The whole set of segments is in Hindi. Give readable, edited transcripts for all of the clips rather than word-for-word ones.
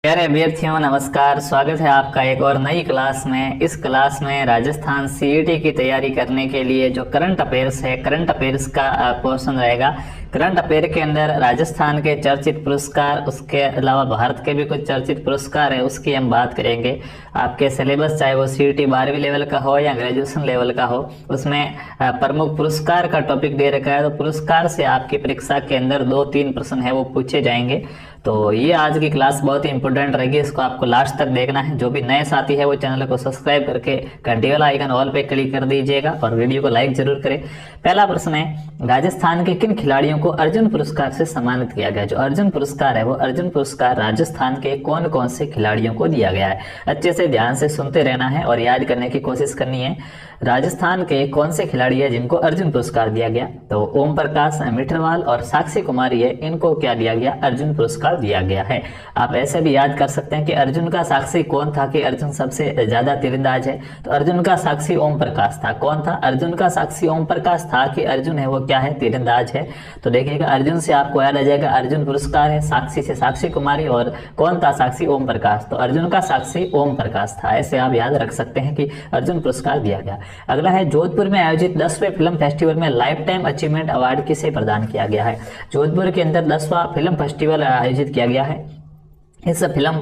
प्यारे अभ्यर्थियों नमस्कार। स्वागत है आपका एक और नई क्लास में। इस क्लास में राजस्थान सीईटी की तैयारी करने के लिए जो करंट अफेयर्स है, करंट अफेयर्स का क्वेश्चन रहेगा। करंट अफेयर के अंदर राजस्थान के चर्चित पुरस्कार, उसके अलावा भारत के भी कुछ चर्चित पुरस्कार है, उसकी हम बात करेंगे। आपके सिलेबस चाहे वो सीईटी 12वीं लेवल का हो या ग्रेजुएशन लेवल का हो, उसमें प्रमुख पुरस्कार का टॉपिक दे रखा है। तो पुरस्कार से आपकी परीक्षा के अंदर 2-3 प्रश्न है वो पूछे जाएंगे। तो ये आज की क्लास बहुत ही इंपॉर्टेंट रहेगी, इसको आपको लास्ट तक देखना है। जो भी नए साथी है वो चैनल को सब्सक्राइब करके घंटी वाला आइकन ऑल पे क्लिक कर दीजिएगा और वीडियो को लाइक जरूर करें। पहला प्रश्न है, राजस्थान के किन खिलाड़ियों को अर्जुन पुरस्कार से सम्मानित किया गया? जो अर्जुन पुरस्कार है वो अर्जुन पुरस्कार राजस्थान के कौन कौन से खिलाड़ियों को दिया गया है? अच्छे से ध्यान से सुनते रहना है और याद करने की कोशिश करनी है। राजस्थान के कौन से खिलाड़ी है जिनको अर्जुन पुरस्कार दिया गया? तो ओम प्रकाश मिठरवाल और साक्षी कुमारी है, इनको क्या दिया गया? अर्जुन पुरस्कार दिया गया है। आप ऐसे भी याद कर सकते हैं कि अर्जुन का साक्षी कौन था, कि अर्जुन सबसे ज्यादा तीरंदाज है। तो अर्जुन का साक्षी ओम प्रकाश था। कौन था? अर्जुन का साक्षी ओम प्रकाश था कि अर्जुन है वो क्या है? तीरंदाज है। तो देखिएगा, अर्जुन से आपको याद आ जाएगा अर्जुन पुरस्कार है, साक्षी से साक्षी कुमारी, और कौन था साक्षी? ओम प्रकाश। तो अर्जुन का साक्षी ओम प्रकाश था। ऐसे आप याद रख सकते हैं कि अर्जुन पुरस्कार दिया गया। अगला है, जोधपुर में आयोजित 10वें फिल्म फेस्टिवल में लाइफ टाइम अचीवमेंट अवार्ड किसे प्रदान किया गया है? जोधपुर के अंदर 10वां फिल्म फेस्टिवल आयोजित किया गया है। इस फिल्म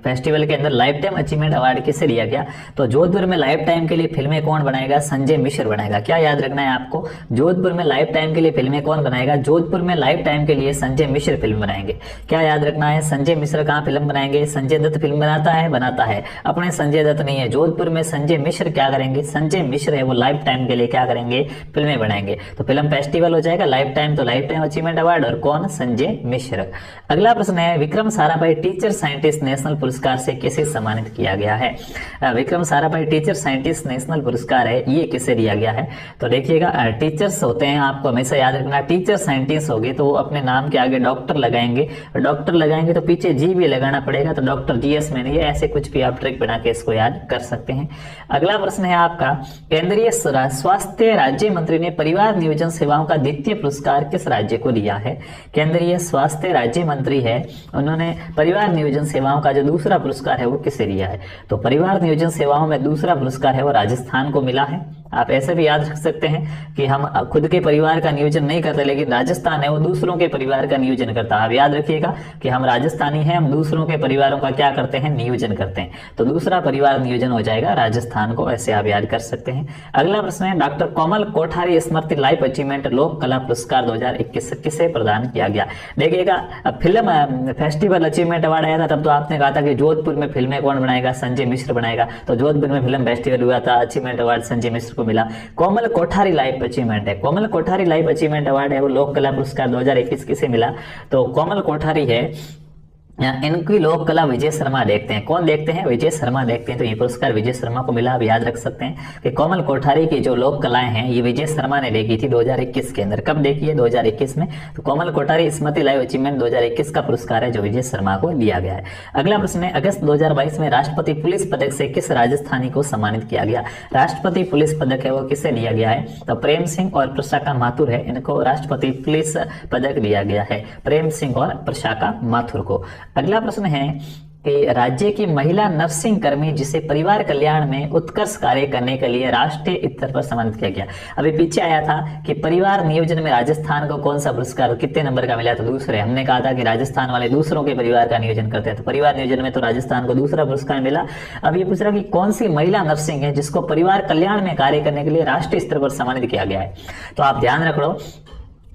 फेस्टिवल के अंदर लाइफ टाइम अचीवमेंट अवार्ड किसे दिया गया? तो जोधपुर में लाइफ टाइम के लिए फिल्में कौन बनाएगा? संजय मिश्र बनाएगा। क्या याद रखना है आपको? जोधपुर में लाइफ टाइम के लिए फिल्में कौन बनाएगा? जोधपुर में लाइफ टाइम के लिए संजय मिश्र फिल्म बनाएंगे। क्या याद रखना है? संजय मिश्र कहाँ फिल्म बनाएंगे? संजय दत्त फिल्म बनाता है अपने संजय दत्त नहीं है। जोधपुर में संजय मिश्र क्या करेंगे? संजय मिश्र है वो लाइफ टाइम के लिए क्या करेंगे? फिल्में बनाएंगे। तो फिल्म फेस्टिवल हो जाएगा लाइफ टाइम, तो लाइफ टाइम अचीवमेंट अवार्ड, और कौन? संजय मिश्र। अगला प्रश्न है, Vikram Sarabhai teacher scientist national पुरस्कार से किसे सम्मानित किया गया है? Vikram Sarabhai teacher scientist national पुरस्कार है, ये किसे दिया गया है? तो देखिएगा, टीचर्स होते हैं, आपको हमेशा याद रखना, टीचर साइंटिस्ट होगी तो वो अपने नाम के आगे डॉक्टर लगाएंगे, और डॉक्टर लगाएंगे तो पीछे जी भी लगाना पड़ेगा, तो डॉक्टर जीएस मैन, ये ऐसे कुछ भी आप ट्रिक बना के इसको याद कर सकते हैं। अगला प्रश्न है आपका, केंद्रीय स्वास्थ्य राज्य मंत्री ने परिवार नियोजन सेवाओं का द्वितीय पुरस्कार किस राज्य को दिया है? केंद्रीय स्वास्थ्य राज्य मंत्री है, उन्होंने परिवार नियोजन सेवाओं का जो दूसरा पुरस्कार है वो किसे दिया है? तो परिवार नियोजन सेवाओं में दूसरा पुरस्कार है वो राजस्थान को मिला है। आप ऐसे भी याद रख सकते हैं कि हम खुद के परिवार का नियोजन नहीं करते, लेकिन राजस्थान है वो दूसरों के परिवार का नियोजन करता है। आप याद रखिएगा कि हम राजस्थानी हैं, हम दूसरों के परिवारों का क्या करते हैं? नियोजन करते हैं। तो दूसरा परिवार नियोजन हो जाएगा राजस्थान को, ऐसे आप याद कर सकते हैं। अगला प्रश्न है, डॉक्टर कोमल कोठारी स्मृति लाइफ अचीवमेंट लोक कला पुरस्कार 2021 किसे प्रदान किया गया? देखिएगा, फिल्म फेस्टिवल अचीवमेंट अवार्ड आया था तब तो आपने कहा था कि जोधपुर में फिल्में कौन बनाएगा? संजय मिश्र बनाएगा। तो जोधपुर में फिल्म फेस्टिवल हुआ था, अचीवमेंट अवार्ड संजय मिश्र को मिला। कोमल कोठारी लाइफ अचीवमेंट है, कोमल कोठारी लाइफ अचीवमेंट अवार्ड है वो लोक कला पुरस्कार 2021 किसे मिला? तो कोमल कोठारी है, इनकी लोक कला विजय शर्मा देखते हैं। कौन देखते हैं? विजय शर्मा देखते हैं। तो ये पुरस्कार विजय शर्मा को मिला। आप याद रख सकते हैं कि कोमल कोठारी की जो लोक कलाएं हैं ये विजय शर्मा ने देखी थी 2021 के अंदर। कब देखी है? 2021 में। तो कोमल कोठारी स्मृति लाइफ अचीवमेंट 2021 का पुरस्कार है जो विजय शर्मा को दिया गया है। अगला प्रश्न है, अगस्त 2022 में राष्ट्रपति पुलिस पदक से किस राजस्थानी को सम्मानित किया गया? राष्ट्रपति पुलिस पदक है वो किसे दिया गया है? तो प्रेम सिंह और प्रशाका माथुर है, इनको राष्ट्रपति पुलिस पदक दिया गया है, प्रेम सिंह और प्रशाका माथुर को। अगला प्रश्न है कि राज्य की महिला नर्सिंग कर्मी जिसे परिवार कल्याण में उत्कृष्ट कार्य करने के लिए राष्ट्रीय स्तर पर सम्मानित किया गया। अभी पीछे आया था कि परिवार नियोजन में राजस्थान को कौन सा पुरस्कार कितने नंबर का मिला? तो दूसरे। हमने कहा था कि राजस्थान वाले दूसरों के परिवार का नियोजन करते हैं, तो परिवार नियोजन में तो राजस्थान को दूसरा पुरस्कार मिला। अब ये पूछ रहा कि कौन सी महिला नर्सिंग है जिसको परिवार कल्याण में कार्य करने के लिए राष्ट्रीय स्तर पर सम्मानित किया गया है? तो आप ध्यान रख लो,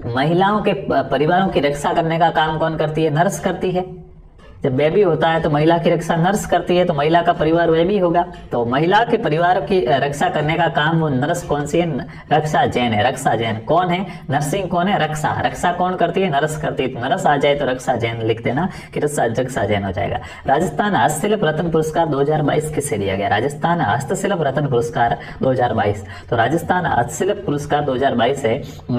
महिलाओं के परिवारों की रक्षा करने का काम कौन करती है? नर्स करती है। जब बेबी होता है तो महिला की रक्षा नर्स करती है, तो महिला का परिवार बेबी होगा। तो महिला के परिवार की रक्षा करने का काम वो नर्स कौन सी है? रक्षा जैन है। रक्षा जैन कौन है? नर्सिंग कौन है? रक्षा। रक्षा कौन करती है? नर्स करती है। तो नर्स आ जाए तो रक्षा जैन लिख देना कि रक्षा जैन हो जाएगा। राजस्थान हस्तशिल्प रत्न पुरस्कार 2022 किसे दिया गया? राजस्थान हस्तशिल्प रत्न पुरस्कार 2022। तो राजस्थान हस्तशिल्प पुरस्कार 2022 है,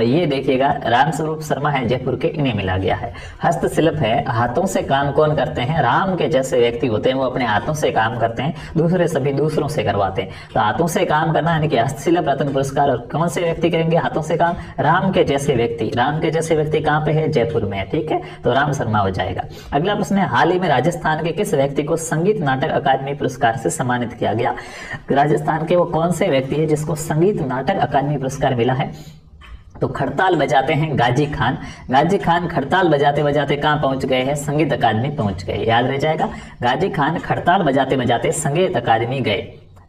ये देखिएगा रामस्वरूप शर्मा है जयपुर के, इन्हें मिला गया है। हस्तशिल्प है, हाथों से काम कौन करता करते हैं, राम के जैसे व्यक्ति होते हैं, वो अपने हाथों से काम करते हैं, दूसरे सभी दूसरों से करवाते हैं। तो हाथों से काम करना यानी कि हस्तशिल्प रत्न पुरस्कार। और कौन से व्यक्ति करेंगे हाथों से काम? राम के जैसे व्यक्ति। राम के जैसे व्यक्ति कहाँ पे है? जयपुर में है, ठीक है, तो राम शर्मा हो जाएगा। अगला प्रश्न है, हाल ही में राजस्थान के किस व्यक्ति को संगीत नाटक अकादमी पुरस्कार से सम्मानित किया गया? राजस्थान के वो कौन से व्यक्ति है जिसको संगीत नाटक अकादमी पुरस्कार मिला है? तो खड़ताल बजाते हैं गाजी खान। गाजी खान खड़ताल बजाते बजाते कहाँ पहुंच गए हैं? संगीत अकादमी पहुंच गए, याद रह जाएगा। गाजी खान खड़ताल बजाते बजाते संगीत अकादमी गए।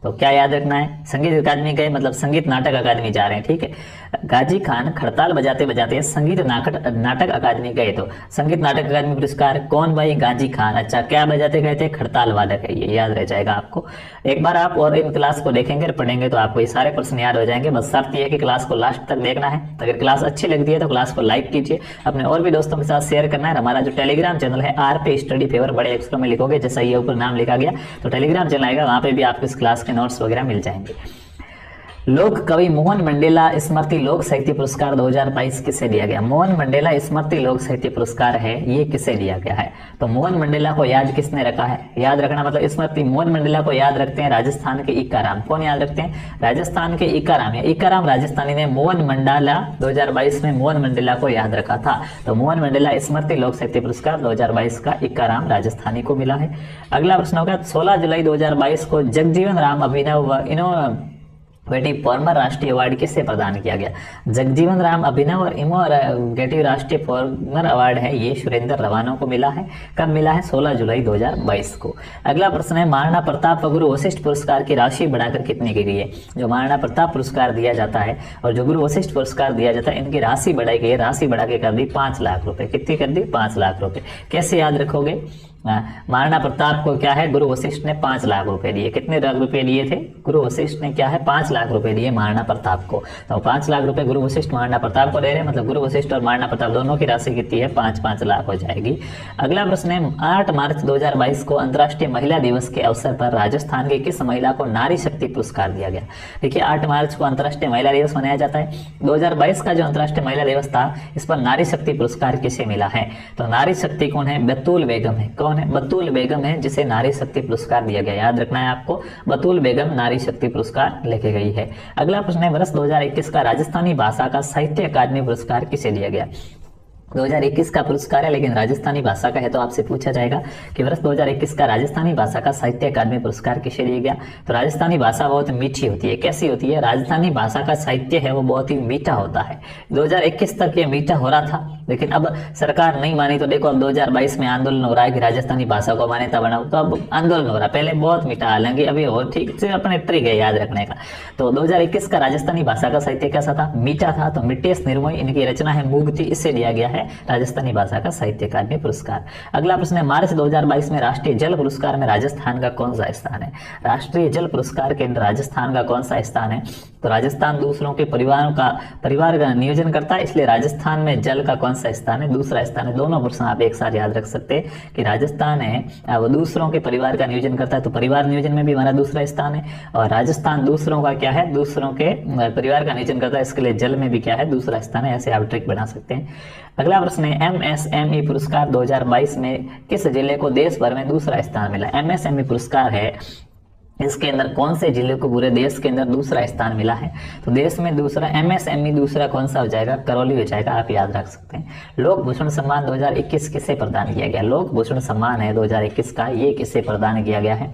तो क्या याद रखना है? संगीत अकादमी गए मतलब संगीत नाटक अकादमी जा रहे हैं, ठीक है। गाजी खान खड़ताल बजाते बजाते संगीत नाटक अकादमी गए। तो संगीत नाटक अकादमी पुरस्कार कौन भाई? गाजी खान। अच्छा, क्या बजाते गए थे? खड़ताल वादक है, ये याद रह जाएगा आपको। एक बार आप और इन क्लास को देखेंगे और पढ़ेंगे तो आपको ये सारे प्रश्न याद हो जाएंगे। बस शर्त ये है कि क्लास को लास्ट तक देखना है। अगर क्लास अच्छी लगती है तो क्लास को लाइक कीजिए, अपने और भी दोस्तों के साथ शेयर करना है। हमारा जो टेलीग्राम चैनल है RP स्टडी फेवर, बड़े अक्षरों में लिखोगे जैसा ये ऊपर नाम लिखा गया, तो टेलीग्राम चैनल आएगा, वहां पे भी आपको इस क्लास के नोट्स वगैरह मिल जाएंगे। लोक कवि मोहन मंडेला स्मृति लोक साहित्य पुरस्कार 2022 किसे दिया गया? मोहन मंडेला स्मृति लोक साहित्य पुरस्कार है, ये किसे दिया गया है? तो मोहन मंडेला को याद किसने रखा है? याद रखना मतलब स्मृति मोहन मंडेला को याद रखते हैं राजस्थान के इक्काराम। कौन याद रखते हैं? राजस्थान के इक्काराम। इक्काराम राजस्थानी ने मोहन मंडेला 2022 में मोहन मंडेला को याद रखा था। तो मोहन मंडेला स्मृति लोक साहित्य पुरस्कार 2022 का इक्काराम राजस्थानी को मिला है। अगला प्रश्न होगा, 16 जुलाई 2022 को जगजीवन राम अभिनव इनोवेटिव फॉर्मर राष्ट्रीय अवार्ड किसे प्रदान किया गया? जगजीवन राम अभिनव और इनोवेटिव राष्ट्रीय फॉर्मर अवार्ड है, ये सुरेंद्र रवाना को मिला है। कब मिला है? 16 जुलाई 2022 को। अगला प्रश्न है, महाराणा प्रताप व गुरु वशिष्ठ पुरस्कार की राशि बढ़ाकर कितनी की गई है? जो महाराणा प्रताप पुरस्कार दिया जाता है और जो गुरु वशिष्ठ पुरस्कार दिया जाता है, इनकी राशि बढ़ाई गई है। राशि बढ़ा के कर दी 5 लाख रुपए। कितनी कर दी? 5 लाख रुपए। कैसे याद रखोगे? महाराणा प्रताप को क्या है? गुरु वशिष्ठ ने 5 लाख रुपए दिए। कितने लाख रुपए दिए थे? गुरु वशिष्ठ ने क्या है? 5 लाख रुपए दिए महाराणा प्रताप को। तो 5 लाख रुपए गुरु वशिष्ठ महाराणा प्रताप को दे रहे हैं, मतलब गुरु वशिष्ठ और महाराणा प्रताप दोनों की राशि कितनी है? 5-5 लाख हो जाएगी। अगला प्रश्न है, 8 मार्च 2022 को अंतर्राष्ट्रीय महिला दिवस के अवसर पर राजस्थान की किस महिला को नारी शक्ति पुरस्कार दिया गया? देखिए, 8 मार्च को अंतर्राष्ट्रीय महिला दिवस मनाया जाता है। 2022 का जो अंतर्राष्ट्रीय महिला दिवस था, इस पर नारी शक्ति पुरस्कार किसे मिला है? तो नारी शक्ति कौन है? बतूल बेगम है। कौन है? बतूल बेगम है, जिसे नारी शक्ति पुरस्कार दिया गया। याद रखना है आपको, बतूल बेगम नारी शक्ति पुरस्कार लेके गई है। अगला प्रश्न है, वर्ष 2021 का राजस्थानी भाषा का साहित्य अकादमी पुरस्कार किसे दिया गया? 2021 का पुरस्कार है लेकिन राजस्थानी भाषा का है, तो आपसे पूछा जाएगा कि वर्ष 2021 का राजस्थानी भाषा का साहित्य अकादमी पुरस्कार किसे दिया गया? तो राजस्थानी भाषा बहुत मीठी होती है। कैसी होती है? राजस्थानी भाषा का साहित्य है वो बहुत ही मीठा होता है। 2021 तक ये मीठा हो रहा था, लेकिन अब सरकार नहीं मानी, तो देखो अब 2022 में आंदोलन हो रहा है कि राजस्थानी भाषा को मान्यता बनाओ। तो अब आंदोलन हो रहा है, पहले बहुत मीठा, हालांकि अभी और ठीक से अपने ट्रिक है याद रखने का। तो 2021 का राजस्थानी भाषा का साहित्य कैसा था? मीठा था। तो मिट्टेश निर्मोही, इनकी रचना है मूगती, इससे दिया गया है राजस्थानी भाषा का साहित्य अकादमी पुरस्कार। अगला प्रश्न है, मार्च 2022 में राष्ट्रीय जल पुरस्कार में राजस्थान का कौन सा स्थान है? राष्ट्रीय जल पुरस्कार के राजस्थान का कौन सा स्थान है? तो राजस्थान दूसरों के परिवार का नियोजन करता है, इसलिए राजस्थान में जल का कौन सा स्थान है? दूसरा स्थान है। दोनों प्रश्न आप एक साथ याद रख सकते हैं कि राजस्थान है वो दूसरों के परिवार का नियोजन करता है, तो परिवार नियोजन में भी हमारा दूसरा स्थान है। और राजस्थान दूसरों का क्या है? दूसरों के परिवार का नियोजन करता है, इसके लिए जल में भी क्या है? दूसरा स्थान है। ऐसे आप ट्रिक बना सकते हैं। अगला प्रश्न है, MSME पुरस्कार 2022 में किस जिले को देश भर में दूसरा स्थान मिला? MSME पुरस्कार है, इसके अंदर कौन से जिले को पूरे देश के अंदर दूसरा स्थान मिला है? तो देश में दूसरा MSME दूसरा कौन सा हो जाएगा? करौली हो जाएगा, आप याद रख सकते हैं। लोक भूषण सम्मान 2021 किसे प्रदान किया गया? लोक भूषण सम्मान है 2021 का, ये किसे प्रदान किया गया है?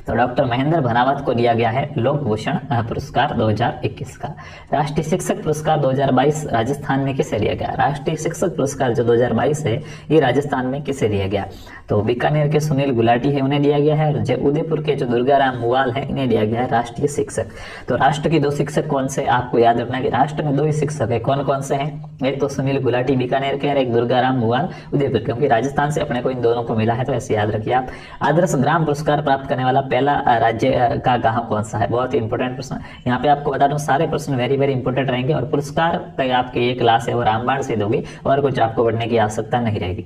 तो डॉक्टर महेंद्र भनावत को दिया गया है लोक भूषण पुरस्कार 2021 का। राष्ट्रीय शिक्षक पुरस्कार 2022 राजस्थान में किसे दिया गया? राष्ट्रीय शिक्षक पुरस्कार जो 2022 है, ये राजस्थान में किसे दिया गया? तो बीकानेर के सुनील गुलाटी है, उन्हें दिया गया है। उदयपुर के जो दुर्गाराम मुवाल है, इन्हें दिया गया है राष्ट्रीय शिक्षक। तो राष्ट्र के 2 शिक्षक कौन से? आपको याद रखना है कि राष्ट्र में 2 ही शिक्षक है। कौन कौन से हैं? एक तो सुनील गुलाटी बीकानेर के, और एक दुर्गाराम मुवाल उदयपुर, क्योंकि राजस्थान से अपने को इन दोनों को मिला है, तो ऐसे याद रखिए आप। आदर्श ग्राम पुरस्कार प्राप्त करने वाला पहला राज्य का गांव कौन सा है? बहुत ही इंपॉर्टेंट प्रश्न। यहाँ पे आपको बता दूं, सारे प्रश्न वेरी वेरी इंपॉर्टेंट रहेंगे, और पुरस्कार आपके ये क्लास है वो रामबाण से दोगे, और कुछ आपको पढ़ने की आवश्यकता नहीं रहेगी।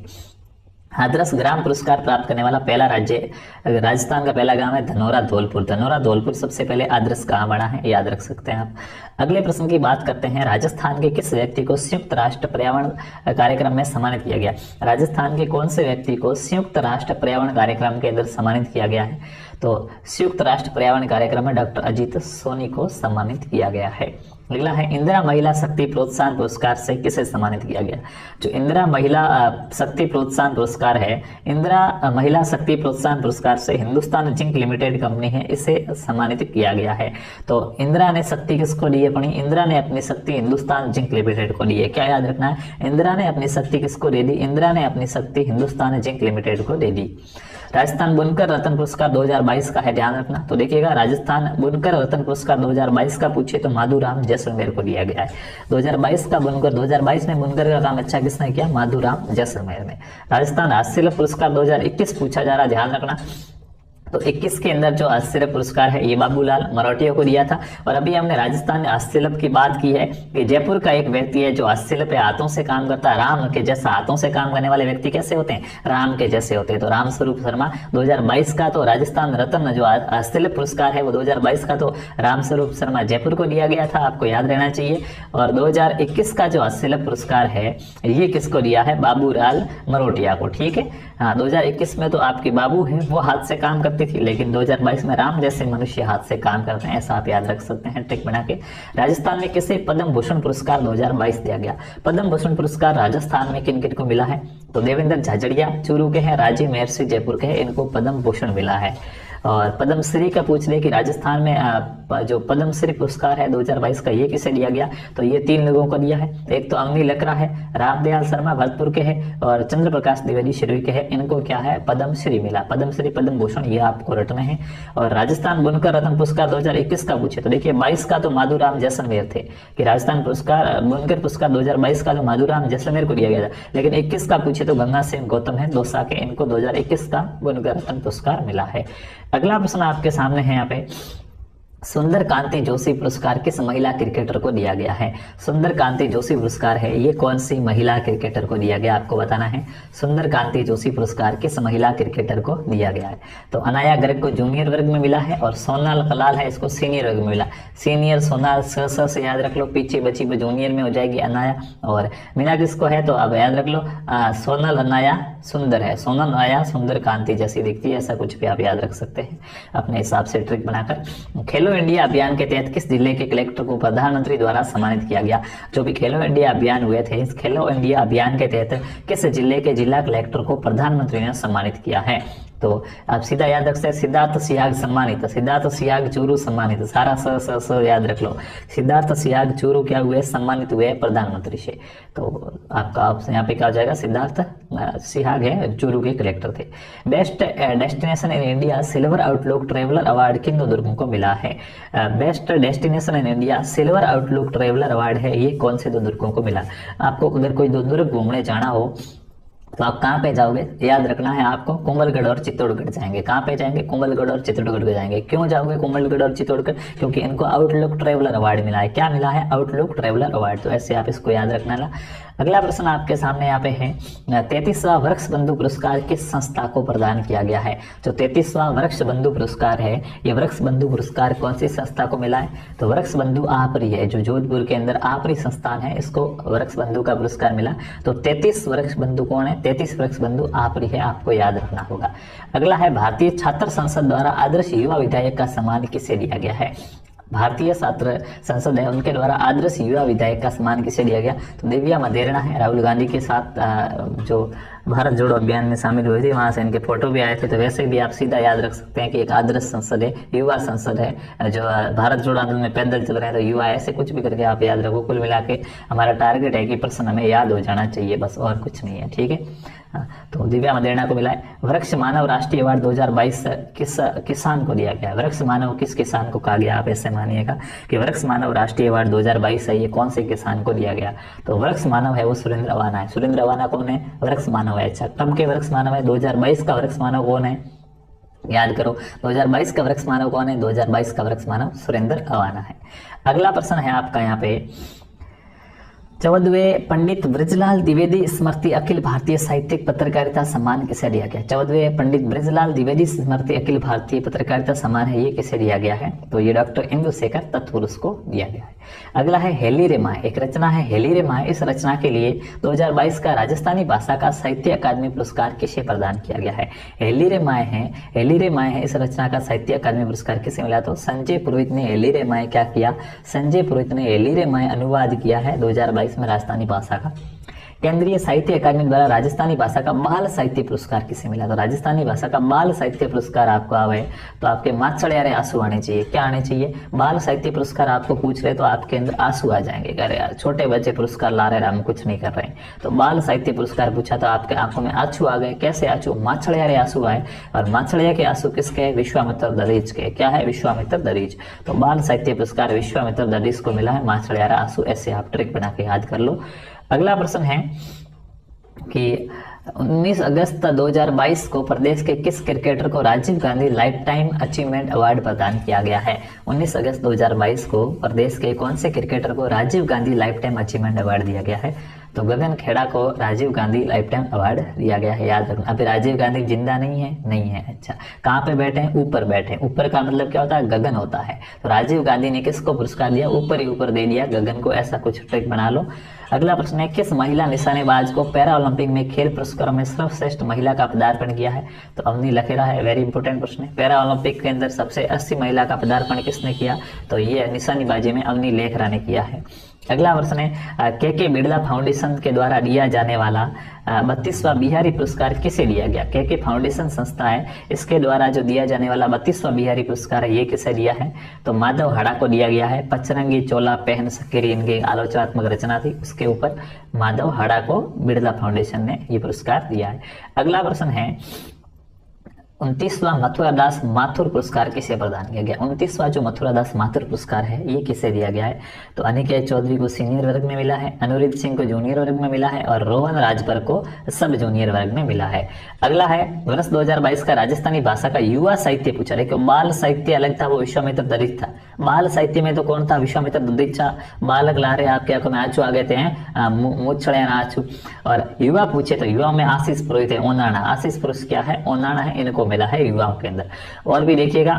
हाथरस ग्राम पुरस्कार प्राप्त करने वाला पहला राज्य, राजस्थान का पहला गांव है धनोरा धौलपुर। धनोरा धौलपुर सबसे पहले हाथरस कहाँ बना है, याद रख सकते हैं आप। अगले प्रश्न की बात करते हैं, राजस्थान के किस व्यक्ति को संयुक्त राष्ट्र पर्यावरण कार्यक्रम में सम्मानित किया गया। राजस्थान के कौन से व्यक्ति को संयुक्त राष्ट्र पर्यावरण कार्यक्रम के अंदर सम्मानित किया गया है, तो संयुक्त राष्ट्र पर्यावरण कार्यक्रम में डॉक्टर अजीत सोनी को सम्मानित किया गया है। अगला है, इंदिरा महिला शक्ति प्रोत्साहन पुरस्कार से किसे सम्मानित किया गया। जो इंदिरा महिला शक्ति प्रोत्साहन पुरस्कार है, इंदिरा महिला शक्ति प्रोत्साहन पुरस्कार से हिंदुस्तान जिंक लिमिटेड कंपनी है, इसे सम्मानित किया गया है। तो इंदिरा ने शक्ति किसको दी अपनी, इंदिरा ने अपनी शक्ति हिंदुस्तान जिंक लिमिटेड को दी है। क्या याद रखना है, इंदिरा ने अपनी शक्ति किसको दे दी, इंदिरा ने अपनी शक्ति हिंदुस्तान जिंक लिमिटेड को दे दी। राजस्थान बुनकर रत्न पुरस्कार 2022 का है, ध्यान रखना। तो देखिएगा, राजस्थान बुनकर रत्न पुरस्कार 2022 का पूछे तो माधुराम जैसलमेर को दिया गया है। 2022 का बुनकर, 2022 में बुनकर का काम अच्छा किसने किया, माधुराम जैसलमेर ने। राजस्थान हस्तशिल्प पुरस्कार 2021 पूछा जा रहा, ध्यान रखना। तो 21 के अंदर जो हस्तशिल्प पुरस्कार है ये बाबूलाल मरोटिया को दिया था। और अभी हमने राजस्थान हस्तशिल्प की बात की है कि जयपुर का एक व्यक्ति है जो हस्तशिल्प हाथों से काम करता है, राम के जैसा हाथों से काम करने वाले व्यक्ति कैसे होते हैं, राम के जैसे होते हैं। तो राम स्वरूप शर्मा 2022 का तो राजस्थान रत्न जो हस्तशिल्प पुरस्कार है वो 2022 का तो राम स्वरूप शर्मा जयपुर को दिया गया था, आपको याद रहना चाहिए। और 2021 का जो हस्तशिल्प पुरस्कार है ये किसको दिया है, बाबूलाल मरोटिया को, ठीक है। हाँ, 2021 में तो आपके बाबू है वो हाथ से काम करती थी, लेकिन 2022 में राम जैसे मनुष्य हाथ से काम करते हैं, ऐसा आप याद रख सकते हैं ट्रिक बना के। राजस्थान में किसे पद्म भूषण पुरस्कार 2022 दिया गया। पद्म भूषण पुरस्कार राजस्थान में किन किन को मिला है, तो देवेंद्र झाझड़िया चूरू के हैं, राजीव महर्षि जयपुर के हैं, इनको पद्म भूषण मिला है। और पद्मश्री का पूछ ले कि राजस्थान में जो पद्मश्री पुरस्कार है 2022 का ये किसे दिया गया, तो ये 3 लोगों को दिया है। एक तो अग्नि लकड़ा है, रामदयाल शर्मा भरतपुर के हैं, और चंद्र प्रकाश द्विवेदी शिरुई के हैं, इनको क्या है, पद्मश्री मिला। पद्मश्री पद्म भूषण ये आपको रटने हैं। और राजस्थान बुनकर रत्न पुरस्कार 2021 का पूछे तो देखिए 22 का तो माधुराम जैसलमेर थे कि राजस्थान पुरस्कार बुनकर पुरस्कार 2022 का तो माधुराम जैसलमेर को दिया गया था, लेकिन 21 का पूछे तो गंगा सिंह गौतम है दौसा के, इनको 2021 का बुनकर रत्न पुरस्कार मिला है। अगला प्रश्न आपके सामने है यहाँ पे, सुंदर कांति जोशी पुरस्कार किस महिला क्रिकेटर को दिया गया है। सुंदर कांति जोशी पुरस्कार है ये कौन सी महिला क्रिकेटर को दिया गया, आपको बताना है। सुंदर कांति जोशी पुरस्कार किस महिला क्रिकेटर को दिया गया है, तो अनाया गर्ग को जूनियर वर्ग में मिला है, और सोनाल कलाल है इसको सीनियर वर्ग में मिला। सीनियर सोनाल से याद रख लो, पीछे बची जूनियर में हो जाएगी अनाया, और मीना किसको है तो अब याद रख लो सोनल अनाया सुंदर है, सोनल अनाया सुंदर कांति जैसी दिखती है, ऐसा कुछ भी आप याद रख सकते हैं अपने हिसाब से ट्रिक बनाकर। खेलो इंडिया अभियान के तहत किस जिले के कलेक्टर को प्रधानमंत्री द्वारा सम्मानित किया गया। जो भी खेलो इंडिया अभियान हुए थे, इस खेलो इंडिया अभियान के तहत किस जिले के जिला कलेक्टर को प्रधानमंत्री ने सम्मानित किया है, तो आप सीधा याद रख सकते हैं सिद्धार्थ सियाग सम्मानित, सिद्धार्थ सियाग चूरू सम्मानित, सारा स याद रख लो। सिद्धार्थ सियाग चूरू क्या हुए, सम्मानित हुए प्रधानमंत्री से। तो आपका ऑप्शन यहाँ पे क्या हो जाएगा, सिद्धार्थ सियाग है चूरू के कलेक्टर थे। Best destination in India silver outlook traveller award किन दो दुर्गों को मिला है। Best destination in India silver outlook traveller award है ये कौन से दो दुर्गों को मिला। आपको अगर कोई दो दुर्ग घूमने जाना हो तो आप कहाँ पे जाओगे, याद रखना है आपको, कुंभलगढ़ और चित्तौड़गढ़ जाएंगे। कहाँ पे जाएंगे, कुंभलगढ़ और चित्तौड़गढ़ जाएंगे। क्यों जाओगे कुंभलगढ़ और चित्तौड़गढ़, क्योंकि इनको आउटलुक ट्रेवलर अवार्ड मिला है। क्या मिला है, आउटलुक ट्रेवलर अवार्ड, तो ऐसे आप इसको याद रखना ना। अगला प्रश्न आपके सामने यहाँ पे है 33वां वृक्ष बंधु पुरस्कार किस संस्था को प्रदान किया गया है। जो 33वां वृक्ष बंधु पुरस्कार है ये वृक्ष बंधु पुरस्कार कौन सी संस्था को मिला है, तो वृक्ष बंधु आपरी है, जो जोधपुर के अंदर आपरी संस्थान है, इसको वृक्ष बंधु का पुरस्कार मिला। तो 33 वृक्ष बंधु कौन है, 33 वृक्ष बंधु आपरी है, आपको याद रखना होगा। अगला है भारतीय छात्र संसद द्वारा आदर्श युवा विधायक का सम्मान किसे दिया गया है। भारतीय छात्र संसद है उनके द्वारा आदर्श युवा विधायक का सम्मान किसे दिया गया, तो दिव्या मदेरणा है, राहुल गांधी के साथ जो भारत जोड़ो अभियान में शामिल हुए थे वहां से इनके फोटो भी आए थे। तो वैसे भी आप सीधा याद रख सकते हैं कि एक आदर्श संसद है, युवा संसद है, जो भारत जोड़ो आंदोलन में पैदल चल रहे हैं तो युवा, ऐसे कुछ भी करके आप याद रखो। कुल मिला के हमारा टारगेट है कि प्रश्न हमें याद हो जाना चाहिए, बस और कुछ नहीं है, ठीक है। तो दिव्या मदेरणा को मिला है। वृक्ष मानव राष्ट्रीय अवार्ड 2022 किस किसान को दिया गया। वृक्ष मानव किस किसान को कहा गया, आप ऐसे मानिएगा कि वृक्ष मानव राष्ट्रीय अवार्ड 2022 है ये कौन से किसान को दिया गया, तो वृक्ष मानव है वो सुरेंद्र अवाना है। सुरेंद्र अवाना कौन है, वृक्ष मानव है। अच्छा, कब के वृक्ष मानव है, 2022 का वृक्ष मानव कौन है, याद करो 2022 का वृक्ष मानव कौन है, 2022 का वृक्ष मानव सुरेंद्र अवाना है। अगला प्रश्न है आपका यहाँ पे, 14वें पंडित ब्रजलाल द्विवेदी स्मृति अखिल भारतीय साहित्यिक पत्रकारिता सम्मान किसे दिया गया? 14वें पंडित ब्रजलाल द्विवेदी स्मृति अखिल भारतीय पत्रकारिता सम्मान है, ये किसे दिया गया है? तो ये डॉक्टर इंदुशेखर तत्पुरुष को दिया गया है। अगला है हेली रे माय, एक रचना है हेली रे माय। इस रचना के लिए 2022 का राजस्थानी भाषा का साहित्य अकादमी पुरस्कार किसे प्रदान किया गया है? हेली रे माय है, हेली रे माय है, इस रचना का साहित्य अकादमी पुरस्कार किसे मिला? तो संजय पुरोहित ने हेली रे माय क्या किया? संजय पुरोहित ने हेली रे माय अनुवाद किया है 2022 में राजस्थानी भाषा का। केंद्रीय साहित्य अकादमी द्वारा राजस्थानी भाषा का बाल साहित्य पुरस्कार किसे मिला? तो राजस्थानी भाषा का बाल साहित्य पुरस्कार आपको आवे तो आपके माचड़ियारे आंसू आने चाहिए। क्या आने चाहिए? बाल साहित्य पुरस्कार आपको पूछ रहे तो आपके अंदर आंसू आ जाएंगे, अरे यार छोटे बच्चे पुरस्कार ला रहे, हम कुछ नहीं कर रहे हैं। तो बाल साहित्य पुरस्कार पूछा तो आपके आंखों में आंसू आ गए। कैसे आंसू? माचड़ियारे आंसू आए। और माचड़िया के आंसू किसके? विश्वामित्र दरीज के। क्या है? विश्वामित्र दरीज। तो बाल साहित्य पुरस्कार विश्वामित्र दरीज को मिला है, माचड़ियारा आंसू। ऐसे आप ट्रिक बना के याद कर लो। अगला प्रश्न है कि 19 अगस्त 2022 को प्रदेश के किस क्रिकेटर को Rajiv Gandhi life time achievement award प्रदान किया गया है? 19 अगस्त 2022 को प्रदेश के कौन से क्रिकेटर को Rajiv Gandhi life time achievement award दिया गया है? तो गगन खेड़ा को Rajiv Gandhi life time award दिया गया है, याद रखना। अभी राजीव गांधी जिंदा नहीं है? नहीं है। अच्छा, कहाँ पे बैठे हैं? ऊपर बैठे हैं। ऊपर का मतलब क्या होता है? गगन होता है। तो राजीव गांधी ने किसको पुरस्कार दिया? ऊपर ही ऊपर दे दिया गगन को। ऐसा कुछ ट्रिक बना लो। अगला प्रश्न है किस महिला निशानेबाज को पैरा ओलंपिक में खेल पुरस्कारों में सर्वश्रेष्ठ महिला का पदार्पण किया है? तो अवनी लखेरा है। वेरी इंपोर्टेंट प्रश्न है। पैरा ओलंपिक के अंदर सबसे 80 महिला का पदार्पण किसने किया? तो ये निशानेबाजी में अवनी लेखरा ने किया है। अगला प्रश्न है के बिरला फाउंडेशन के द्वारा दिया जाने वाला 32वां बिहारी पुरस्कार किसे दिया गया? के फाउंडेशन संस्था है, इसके द्वारा जो दिया जाने वाला 32वां बिहारी पुरस्कार है, ये किसे दिया है? तो माधव हाड़ा को दिया गया है। पचरंगी चोला पहन सकेरी इनकी आलोचनात्मक रचना थी, उसके ऊपर माधव हाड़ा को बिरला फाउंडेशन ने ये पुरस्कार दिया है। अगला प्रश्न है 29वां मथुरादास माथुर पुरस्कार किसे प्रदान किया गया? 29वां जो मथुरादास माथुर पुरस्कार है, ये किसे दिया गया है? तो अनिकेत चौधरी को सीनियर वर्ग में मिला है, अनुरित सिंह को जूनियर वर्ग में मिला है और रोहन राजभर को सब जूनियर वर्ग में मिला है। अगला है वर्ष 2022 का राजस्थानी भाषा का युवा साहित्य पूछा। देखो बाल साहित्य अलग था, वो विश्वामित्र दलित था। बाल साहित्य में तो कौन था? विश्वामित्र दलित था। बालक ला रहे आपके आंखों में आंसू आ गए थे, मूछड़े आंसू। और युवा पूछे तो युवा में आशीष पुरोहित है, ओनाना। आशीष पुरुष क्या है? ओनाना है, इनको मिला है युवाओं के अंदर। और भी देखिएगा,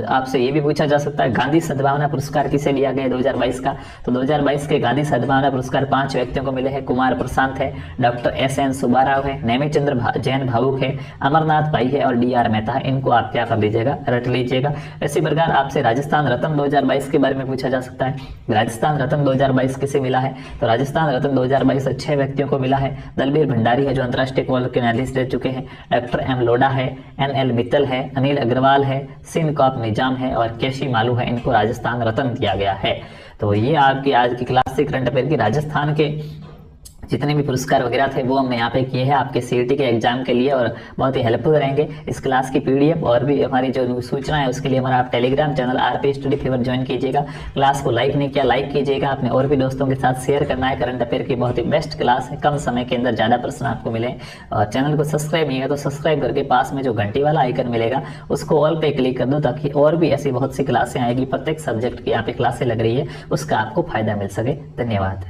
आपसे ये भी पूछा जा सकता है गांधी सद्भावना पुरस्कार किसे दिया गया 2022 का? तो 2022 के गांधी सद्भावना पुरस्कार 5 व्यक्तियों को मिले हैं। कुमार प्रशांत है, डॉक्टर SN सुब्बाराव है, नेमिचंद्र जैन भावुक है, अमरनाथ भाई है और DR मेहता है। इनको आप क्या कर लीजिएगा? रट लीजिएगा। इसी प्रकार आपसे राजस्थान रत्न 2022 के बारे में पूछा जा सकता है। राजस्थान रत्न 2022 किसे मिला है? तो राजस्थान रत्न 2022 6 व्यक्तियों को मिला है। दलबीर भंडारी है जो अंतर्राष्ट्रीय कॉल के न्यायाधीश रह चुके हैं, डॉक्टर M लोढ़ा है, NL मित्तल है, अनिल अग्रवाल है, सिनकॉप निजाम है और केशी मालू है। इनको राजस्थान रत्न दिया गया है। तो ये आपकी आज की क्लास से करंट अफेयर की राजस्थान के जितने भी पुरस्कार वगैरह थे वो हमने यहाँ पे किए हैं आपके CET के एग्जाम के लिए और बहुत ही हेल्पफुल रहेंगे। इस क्लास की PDF और भी हमारी जो सूचना है उसके लिए हमारा आप Telegram channel RP study fever join कीजिएगा। क्लास को लाइक नहीं किया, लाइक कीजिएगा। अपने और भी दोस्तों के साथ शेयर करना है। करंट अफेयर की बहुत ही बेस्ट क्लास है, कम समय के अंदर ज़्यादा प्रश्न आपको मिले। और चैनल को सब्सक्राइब नहीं है तो सब्सक्राइब करके पास में जो घंटी वाला आइकन मिलेगा उसको ऑल पे क्लिक कर दो, ताकि और भी ऐसी बहुत सी क्लासें आएगी। प्रत्येक सब्जेक्ट की यहाँ पे क्लासें लग रही है, उसका आपको फायदा मिल सके। धन्यवाद।